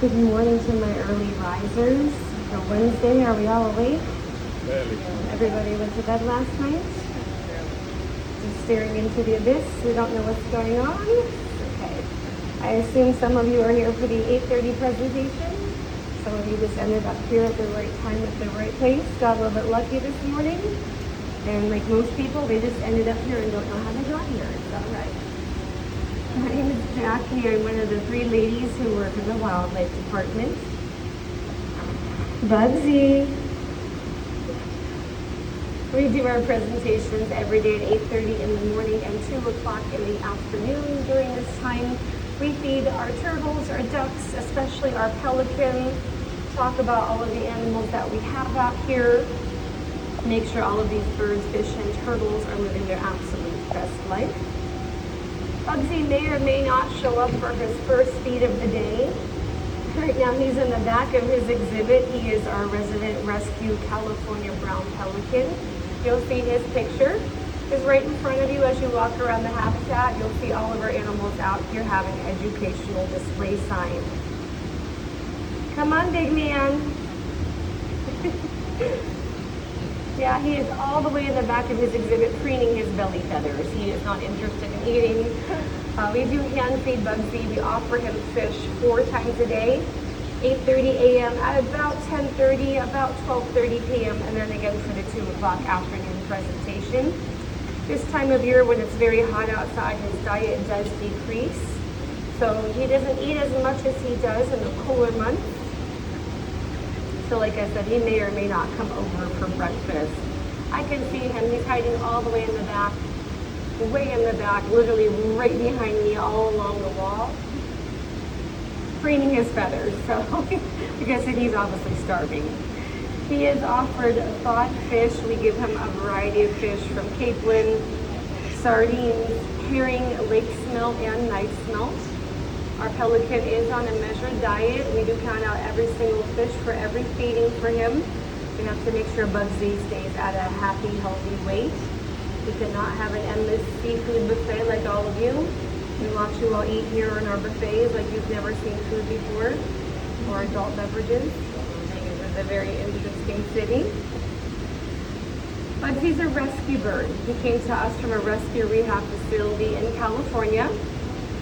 Good morning to my early risers. For Wednesday, are we all awake? Barely. Everybody went to bed last night? Just staring into the abyss. We don't know what's going on. Okay. I assume some of you are here for the 8:30 presentation. Some of you just ended up here at the right time at the right place. Got a little bit lucky this morning. And like most people, they just ended up here and don't know how they got here. It's all right. My name is Jackie. I'm one of the 3 ladies who work in the wildlife department. Bugsy. We do our presentations every day at 8:30 in the morning and 2 o'clock in the afternoon. During this time, we feed our turtles, our ducks, especially our pelican, talk about all of the animals that we have out here, make sure all of these birds, fish, and turtles are living their absolute best life. Bugsy may or may not show up for his first feed of the day. Right now he's in the back of his exhibit. He is our resident rescue California brown pelican. You'll see his picture is right in front of you as you walk around the habitat. You'll see all of our animals out here having educational display signs. Come on, big man. Yeah, he is all the way in the back of his exhibit preening his belly feathers. He is not interested in eating. We do hand feed Bugsy. We offer him fish 4 times a day, 8:30 a.m., at about 10:30, about 12:30 p.m., and then again for the 2 o'clock afternoon presentation. This time of year when it's very hot outside, his diet does decrease. So he doesn't eat as much as he does in the cooler months. So like I said, he may or may not come over for breakfast. I can see him. He's hiding all the way in the back, way in the back, literally right behind me, all along the wall, preening his feathers. So like I said, he's obviously starving. He is offered thawed fish. We give him a variety of fish from capelin, sardines, herring, lake smelt, and night smelt. Our pelican is on a measured diet. We do count out every single fish for every feeding for him. We have to make sure Bugsy stays at a happy, healthy weight. We cannot have an endless seafood buffet like all of you. We watch you all eat here in our buffets like you've never seen food before, or adult beverages. It is a very interesting city. Bugsy's a rescue bird. He came to us from a rescue rehab facility in California.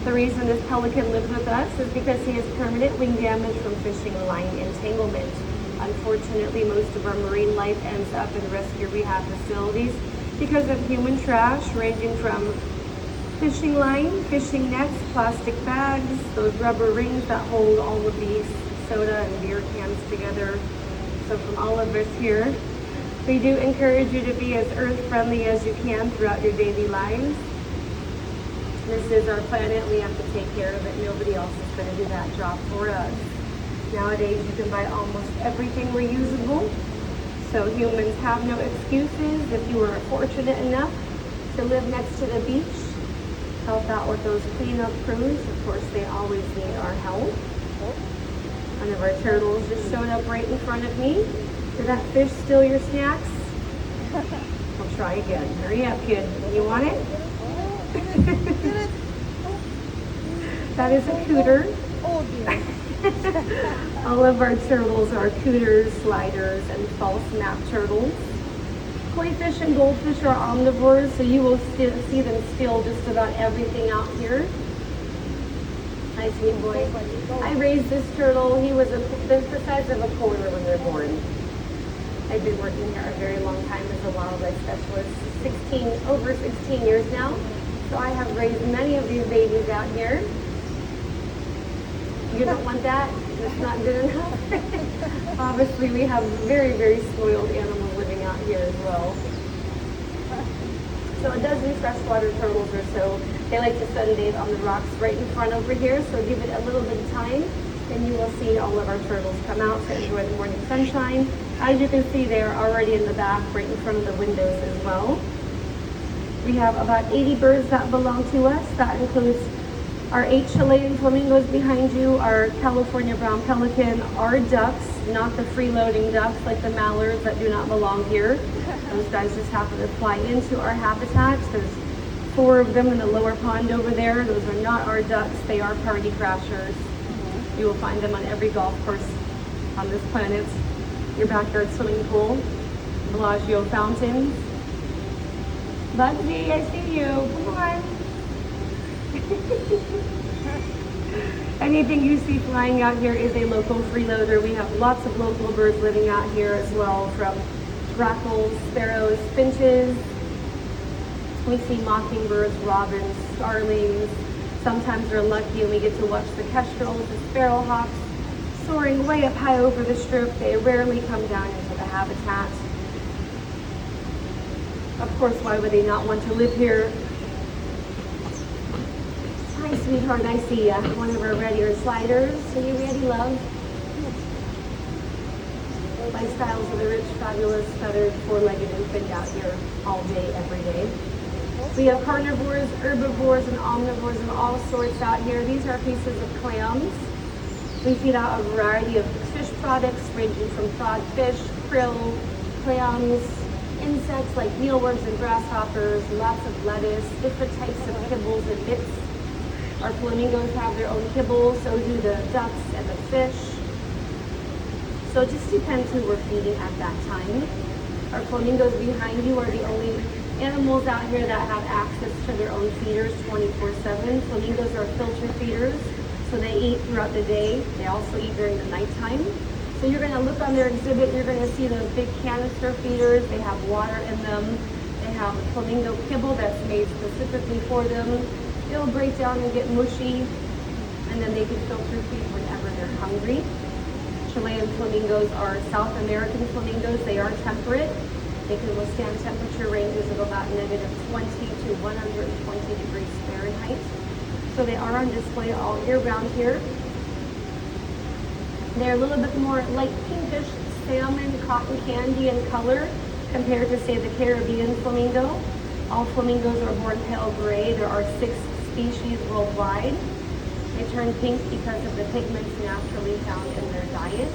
The reason this pelican lives with us is because he has permanent wing damage from fishing line entanglement. Unfortunately, most of our marine life ends up in rescue rehab facilities because of human trash, ranging from fishing line, fishing nets, plastic bags, those rubber rings that hold all of these soda and beer cans together. So from all of us here, we do encourage you to be as earth-friendly as you can throughout your daily lives. This is our planet. We have to take care of it. Nobody else is going to do that job for us. Nowadays, you can buy almost everything reusable. So humans have no excuses. If you are fortunate enough to live next to the beach, help out with those cleanup crews. Of course, they always need our help. One of our turtles just showed up right in front of me. Did that fish steal your snacks? I'll try again. Hurry up, kid. You want it? That is a cooter. Oh dear. All of our turtles are cooters, sliders, and false nap turtles. Koi fish and goldfish are omnivores, so you will see them steal just about everything out here. Nice sweet boy. I raised this turtle. He was the size of a quarter when they're born. I've been working here a very long time as a wildlife specialist, over 16 years now. So I have raised many of these babies out here. You don't want that? That's not good enough. Obviously, we have very, very spoiled animals living out here as well. So a dozen freshwater turtles or so. They like to sunbathe on the rocks right in front over here. So give it a little bit of time, and you will see all of our turtles come out to enjoy the morning sunshine. As you can see, they are already in the back, right in front of the windows as well. We have about 80 birds that belong to us. That includes our 8 Chilean flamingos behind you, our California brown pelican, our ducks, not the freeloading ducks like the mallards that do not belong here. Those guys just happen to fly into our habitats. There's 4 of them in the lower pond over there. Those are not our ducks. They are party crashers. You will find them on every golf course on this planet. Your backyard swimming pool, Bellagio fountains. Bugsy, I see you. Come on. Anything you see flying out here is a local freeloader. We have lots of local birds living out here as well, from grackles, sparrows, finches. We see mockingbirds, robins, starlings. Sometimes we're lucky and we get to watch the kestrels, the sparrowhawks, soaring way up high over the strip. They rarely come down into the habitat. Of course, why would they not want to live here? Hi, sweetheart, I see ya. One of our reddier sliders. Are you ready, love? Lifestyles of the rich, fabulous, feathered, four-legged infant out here all day, every day. We have carnivores, herbivores, and omnivores of all sorts out here. These are pieces of clams. We feed out a variety of fish products ranging from frogfish, krill, clams, insects like mealworms and grasshoppers, lots of lettuce, different types of kibbles and bits. Our flamingos have their own kibble, so do the ducks and the fish. So it just depends who we're feeding at that time. Our flamingos behind you are the only animals out here that have access to their own feeders 24/7. Flamingos are filter feeders, so they eat throughout the day. They also eat during the nighttime. So you're going to look on their exhibit, you're going to see those big canister feeders. They have water in them. They have a flamingo kibble that's made specifically for them. It'll break down and get mushy, and then they can filter feed whenever they're hungry. Chilean flamingos are South American flamingos. They are temperate. They can withstand temperature ranges of about -20 to 120 degrees Fahrenheit. So they are on display all year round here. They're a little bit more light pinkish, salmon, cotton candy in color compared to, say, the Caribbean flamingo. All flamingos are born pale gray. There are 6 species worldwide. They turn pink because of the pigments naturally found in their diet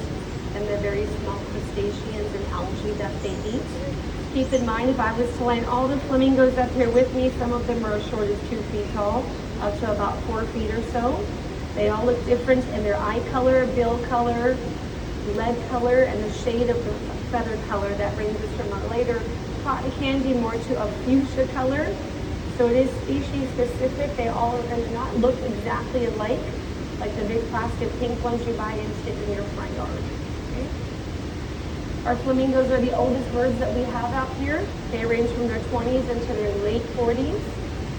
and the very small crustaceans and algae that they eat. Keep in mind, if I was to line all the flamingos up here with me, some of them are as short as 2 feet tall, up to about 4 feet or so. They all look different in their eye color, bill color, lead color, and the shade of the feather color that ranges from a lighter cotton candy more to a fuchsia color. So it is species specific. They all are going to not look exactly alike, like the big plastic pink ones you buy and stick in your front yard. Okay? Our flamingos are the oldest birds that we have out here. They range from their 20s into their late 40s.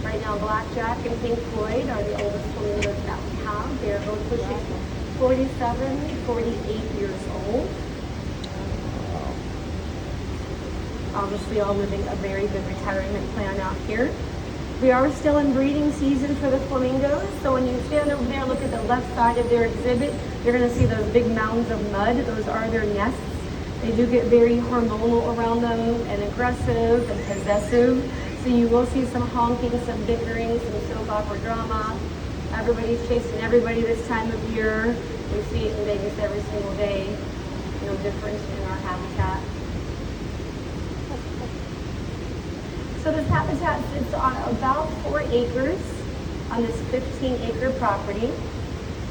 Right now, Blackjack and Pink Floyd are the oldest flamingos that we have. They are both pushing 47, 48 years old. Obviously, all living a very good retirement plan out here. We are still in breeding season for the flamingos. So when you stand over there and look at the left side of their exhibit, you're going to see those big mounds of mud. Those are their nests. They do get very hormonal around them and aggressive and possessive. So you will see some honking, some bickering, some soap opera drama. Everybody's chasing everybody this time of year. We see it in Vegas every single day. No difference in our habitat. So this habitat sits on about 4 acres on this 15-acre property.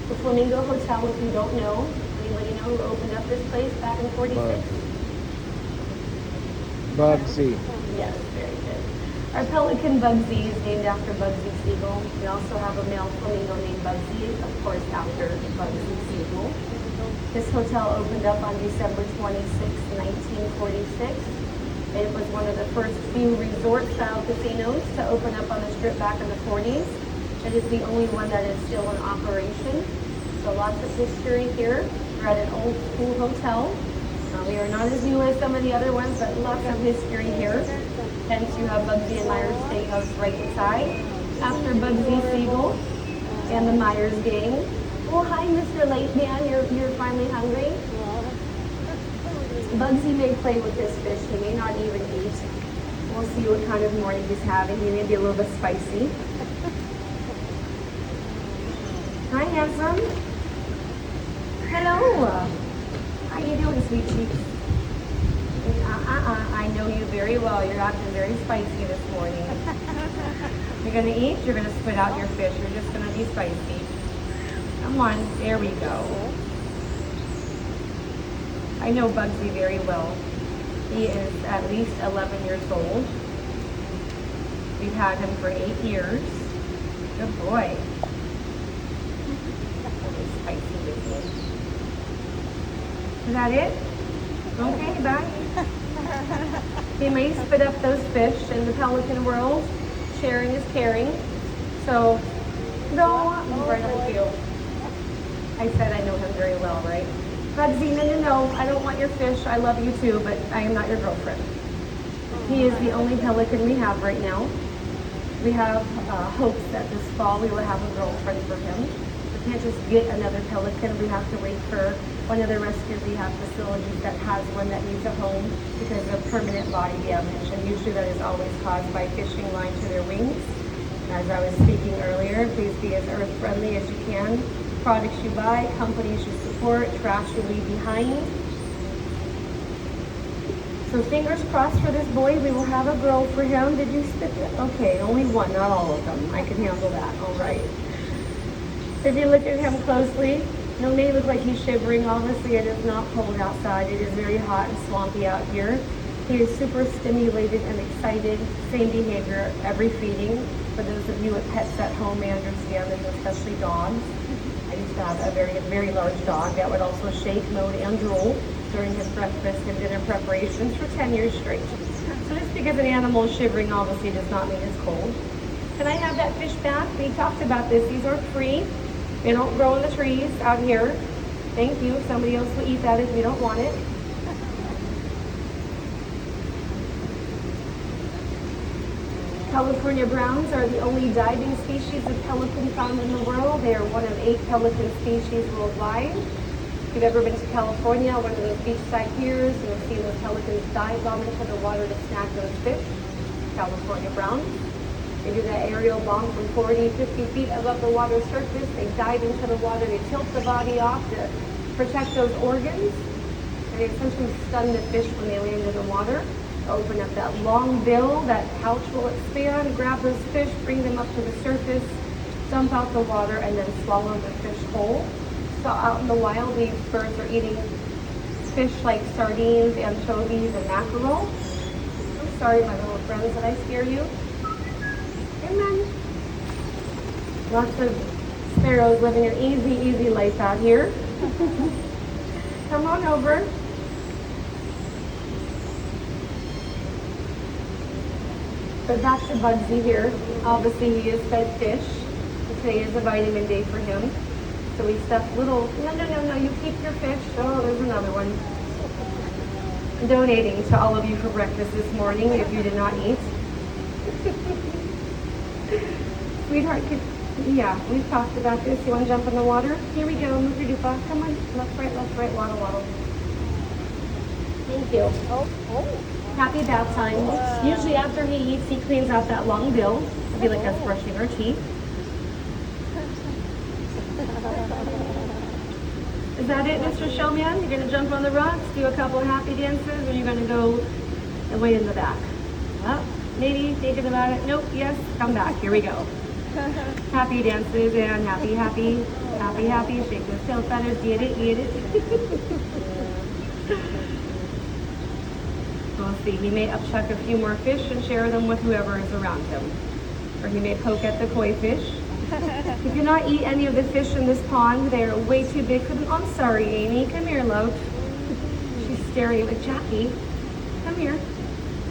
The Flamingo Hotel, if you don't know, anybody know who opened up this place back in 46? Bugsy. Yes, very good. Our pelican Bugsy is named after Bugsy Siegel. We also have a male flamingo named Bugsy, of course, after Bugsy Siegel. This hotel opened up on December 26, 1946. It was one of the first few resort-style casinos to open up on the Strip back in the 40s. It is the only one that is still in operation. So lots of history here. We're at an old school hotel. We are not as new as some of the other ones, but lots of history here. Hence, you have Bugsy and Myers Steakhouse right inside. After Bugsy Siegel and the Myers gang. Oh, hi, Mr. Late Man. You're finally hungry? Bugsy may play with this fish. He may not even eat. We'll see what kind of morning he's having. He may be a little bit spicy. Hi, handsome. Hello. How you doing, sweet cheeks? I know you very well. You're acting very spicy this morning. You're going to eat? You're going to spit out your fish. You're just going to be spicy. Come on, there we go. I know Bugsy very well. He is at least 11 years old. We've had him for 8 years. Good boy. Spicy with me. Is that it? Okay, bye. He may spit up those fish in the pelican world. Sharing is caring. So, no, right up you. I said I know him very well, right? Bugsy, no, I don't want your fish. I love you too, but I am not your girlfriend. He is the only pelican we have right now. We have hopes that this fall we will have a girlfriend for him. We can't just get another pelican. We have to wait for one of the rescue rehab facilities that has one that needs a home because of permanent body damage. And usually that is always caused by fishing line to their wings. As I was speaking earlier, please be as earth friendly as you can. Products you buy, companies you support, trash you leave behind. So fingers crossed for this boy. We will have a girl for him. Did you spit it? Okay, only one, not all of them. I can handle that. All right. If you look at him closely, no, may look like he's shivering. Obviously, it is not cold outside. It is very hot and swampy out here. He is super stimulated and excited. Same behavior every feeding. For those of you with pets at home, may understand this, especially dogs. I used to have a very large dog that would also shake, moan, and drool during his breakfast and dinner preparations for 10 years straight. So just because an animal is shivering obviously does not mean it's cold. Can I have that fish back? We talked about this. These are free. They don't grow in the trees out here. Thank you. Somebody else will eat that if we don't want it. California browns are the only diving species of pelican found in the world. They are one of 8 pelican species worldwide. If you've ever been to California, one of those beachside piers, you'll see those pelicans dive down into the water to snag those fish. California browns. They do that aerial bomb from 40, 50 feet above the water surface. They dive into the water. They tilt the body off to protect those organs. And they essentially stun the fish when they land in the water. Open up that long bill, that pouch will expand, grab those fish, bring them up to the surface, dump out the water, and then swallow the fish whole. So out in the wild, these birds are eating fish like sardines, anchovies, and mackerel. I'm sorry, my little friends, did I scare you? Amen. Lots of sparrows living an easy life out here. Come on over. But back to Bugsy here. Obviously, he is fed fish. Today is a vitamin day for him. So we stuffed little, no, you keep your fish. Oh, there's another one. I'm donating to all of you for breakfast this morning if you did not eat. Sweetheart, yeah, we've talked about this. You want to jump in the water? Here we go. Move your dupa. Come on. Left, right. Waddle. Thank you. Oh. Happy bath time. Wow. Usually after he eats, he cleans out that long bill. It'll be like us brushing our teeth. Is that it, Mr. Showman? You're going to jump on the rocks, do a couple of happy dances, or you're going to go and wait in the back? Well, maybe thinking about it. Nope, yes, come back. Here we go. Happy dances and happy. Shake those tail feathers. Get it. We'll see. He may upchuck a few more fish and share them with whoever is around him. Or he may poke at the koi fish. He cannot eat any of the fish in this pond. They are way too big for them. I'm sorry, Amy. Come here, love. She's staring at Jackie. Come here.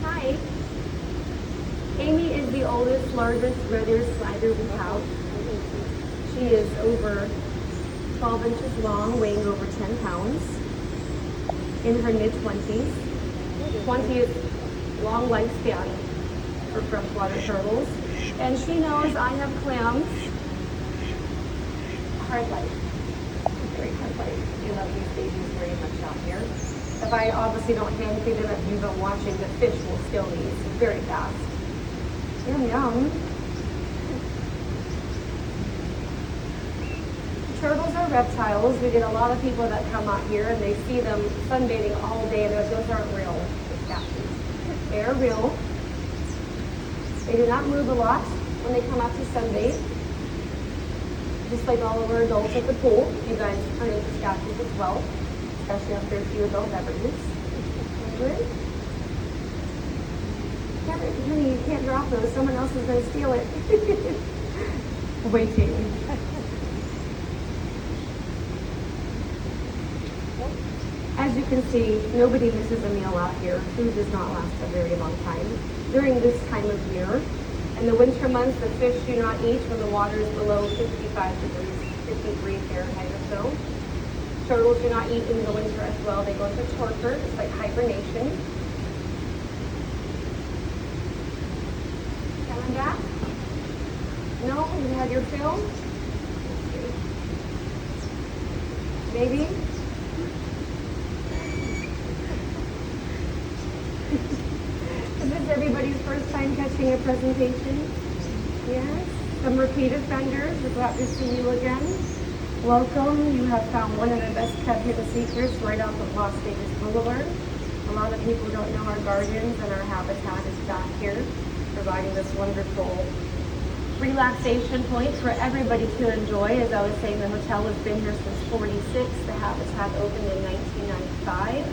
Hi. Amy is the oldest, largest red-eared slider we have. She is over 12 inches long, weighing over 10 pounds. In her mid-20s. 20th long lifespan for freshwater turtles. And she knows I have clams. Hard life. Very hard life. We love these babies very much out here. If I obviously don't hand feed them, if you've been watching, the fish will kill these very fast. Yum. Turtles are reptiles. We get a lot of people that come out here and they see them sunbathing all day and those aren't real. They are real. They do not move a lot when they come out to sunbathe. Just like all of our adults at the pool, you guys turn into statues as well, especially after a few adult beverages. Good. Honey, you can't drop those. Someone else is going to steal it. Waiting. As you can see, nobody misses a meal out here. Food does not last a very long time during this time of year. In the winter months, the fish do not eat when the water is below 55 degrees, 53 Fahrenheit or so. Turtles do not eat in the winter as well. They go into torpor. It's like hibernation. Coming back? No? You had your fill? Maybe? Is this everybody's first time catching a presentation? Yes? Some repeat offenders. We're glad to see you again. Welcome. You have found one of the best kept hidden secrets right off of Las Vegas Boulevard. A lot of people don't know our gardens and our habitat is back here, providing this wonderful relaxation point for everybody to enjoy. As I was saying, the hotel has been here since '46. The habitat opened in 1995.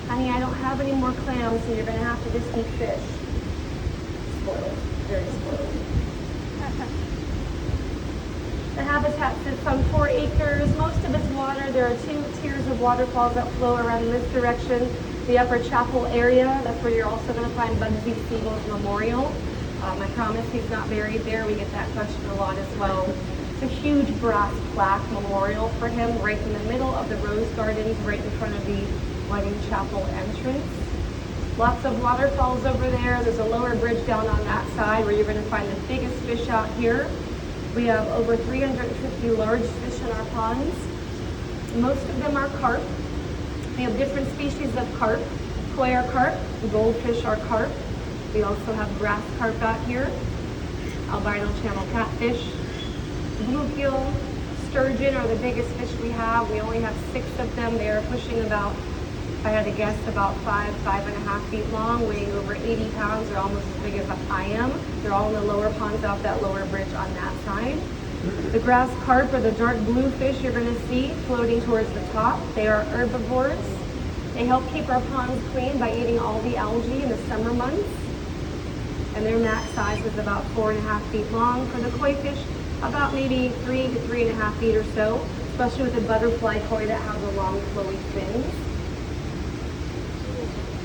Honey, I don't have any more clams, so you're going to have to just eat fish. Spoiled. Very spoiled. The habitat sits on 4 acres. Most of it's water. There are 2 tiers of waterfalls that flow around in this direction. The Upper Chapel area, that's where you're also going to find Bugsy Siegel's memorial. I promise he's not buried there. We get that question a lot as well. It's a huge brass plaque memorial for him right in the middle of the Rose Gardens, right in front of the Wedding Chapel entrance. Lots of waterfalls over there. There's a lower bridge down on that side where you're going to find the biggest fish out here. We have over 350 large fish in our ponds. Most of them are carp. We have different species of carp. Koi are carp, goldfish are carp. We also have grass carp out here, albino channel catfish, bluegill, sturgeon are the biggest fish we have. We only have 6 of them. They are pushing about, if I had to guess, about 5.5 feet long, weighing over 80 pounds. They're almost as big as I am. They're all in the lower ponds off that lower bridge on that side. The grass carp are the dark blue fish you're going to see floating towards the top. They are herbivores. They help keep our ponds clean by eating all the algae in the summer months. And their max size is about 4.5 feet long. For the koi fish, about maybe 3 to 3.5 feet or so, especially with the butterfly koi that has a long flowy fins.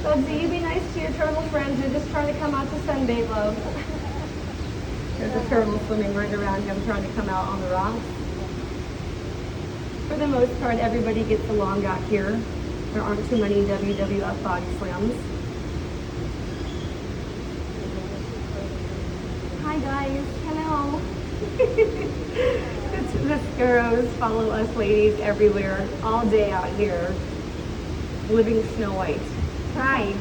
Bugsy, you be nice to your turtle friends. They're just trying to come out to sunbathe, love. There's a turtle swimming right around him trying to come out on the rocks. For the most part, everybody gets along out here. There aren't too many WWF body slams. Hi guys, hello. The sparrows follow us ladies everywhere, all day out here, living Snow White. Hi.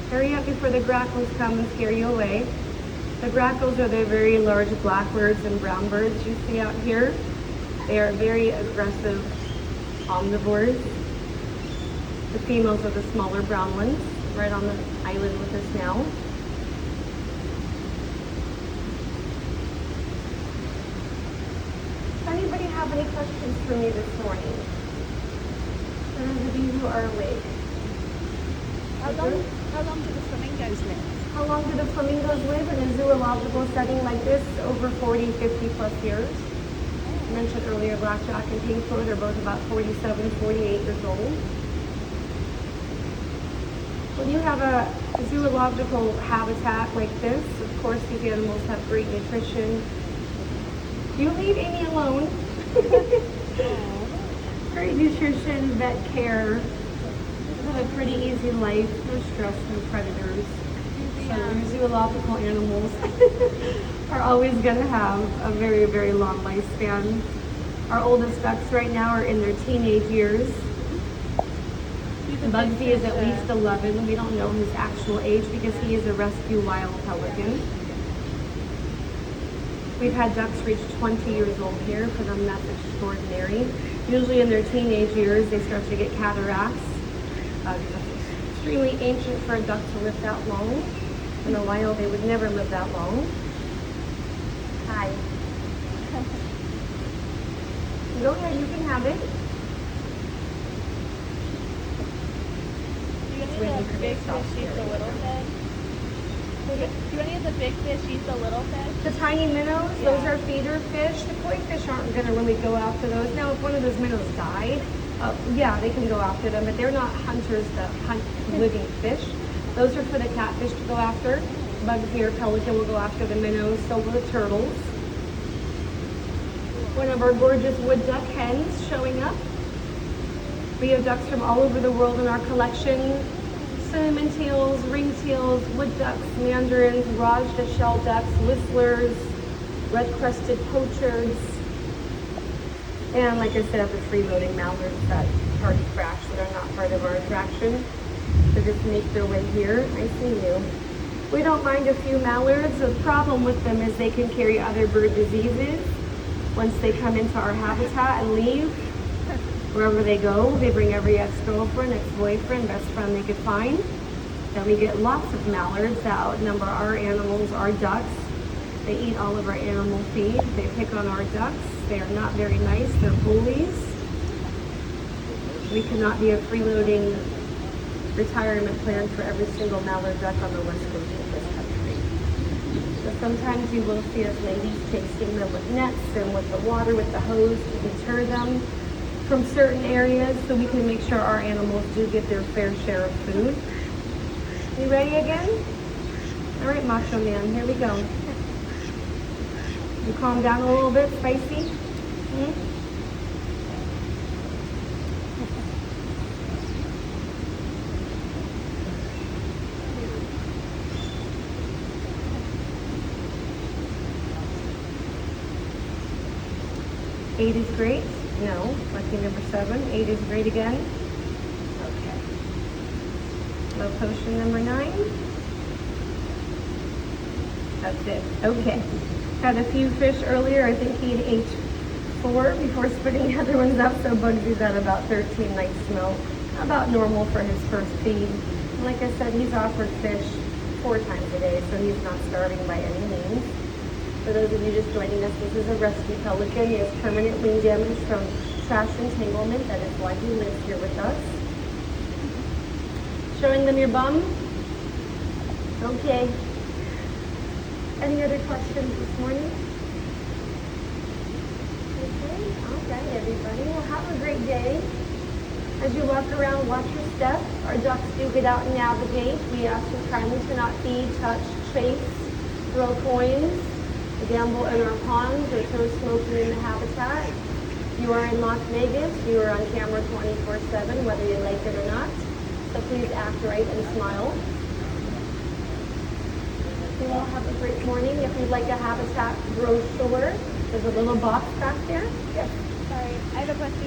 Hurry up before the grackles come and scare you away. The grackles are the very large blackbirds and brown birds you see out here. They are very aggressive omnivores. The females are the smaller brown ones, right on the island with us now. Does anybody have any questions for me this morning? For those of you who are awake. How long do the flamingos live? How long do the flamingos live in a zoological setting like this? Over 40, 50 plus years. I mentioned earlier, blackjack and pinkfoot are both about 47, 48 years old. When you have a zoological habitat like this, of course these animals have great nutrition. You leave Amy alone. Great nutrition, vet care. They have a pretty easy life, no stress, no predators. So your zoological animals are always going to have a very, very long lifespan. Our oldest ducks right now are in their teenage years. Bugsy is at least 11. We don't know his actual age because he is a rescue wild pelican. We've had ducks reach 20 years old here. For them, that's extraordinary. Usually in their teenage years, they start to get cataracts. It's extremely ancient for a duck to live that long. In the wild, they would never live that long. Hi. Go ahead, you can have it. Do When any you of the can big stop fish eat the staring little at fish? Do any of the big fish eat the little fish? The tiny minnows, those Yeah. are feeder fish. The koi fish aren't going to really go after those. Now, if one of those minnows died, yeah, they can go after them, but they're not hunters that hunt living fish. Those are for the catfish to go after. Bugsy or pelican will go after the minnows, so will the turtles. One of our gorgeous wood duck hens showing up. We have ducks from all over the world in our collection. Cinnamon tails, ringtails, wood ducks, mandarins, Rajda ducks, whistlers, red-crested poachards, and like I said, the freeloading mallards that party crash that are not part of our attraction. They just make their way here. I see you. We don't mind a few mallards. The problem with them is they can carry other bird diseases once they come into our habitat and leave. Wherever they go, they bring every ex-girlfriend, ex-boyfriend, best friend they could find. Then we get lots of mallards that outnumber our animals, our ducks. They eat all of our animal feed. They pick on our ducks. They are not very nice. They're bullies. We cannot be a freeloading retirement plan for every single mallard duck on the west coast of this country. So sometimes you will see us ladies chasing them with nets and with the water, with the hose to deter them from certain areas so we can make sure our animals do get their fair share of food. You ready again? All right, Macho Man, here we go. You calm down a little bit, Spicy? Hmm? Eight is great. No, lucky number 7. 8 is great again. Okay. Low potion number 9. That's it. Okay. Had a few fish earlier. I think he ate 4 before spitting the other ones up. So Bugsy's at about 13 night smell. About normal for his first feed. And like I said, he's offered fish 4 times a day, so he's not starving by any means. For those of you just joining us, this is a rescue pelican. He has permanent wing damage from trash entanglement. That is why he lives here with us. Showing them your bum? Okay. Any other questions this morning? Okay, all right, everybody. Well, have a great day. As you walk around, watch your step. Our ducks do get out and navigate. We ask you kindly to not feed, touch, chase, throw coins, gamble in our ponds, or throw smoking in the habitat. You are in Las Vegas. You are on camera 24/7, whether you like it or not. So please act right and smile. You all have a great morning. If you'd like a habitat brochure, there's a little box back there. Yes. Sorry, I have a question.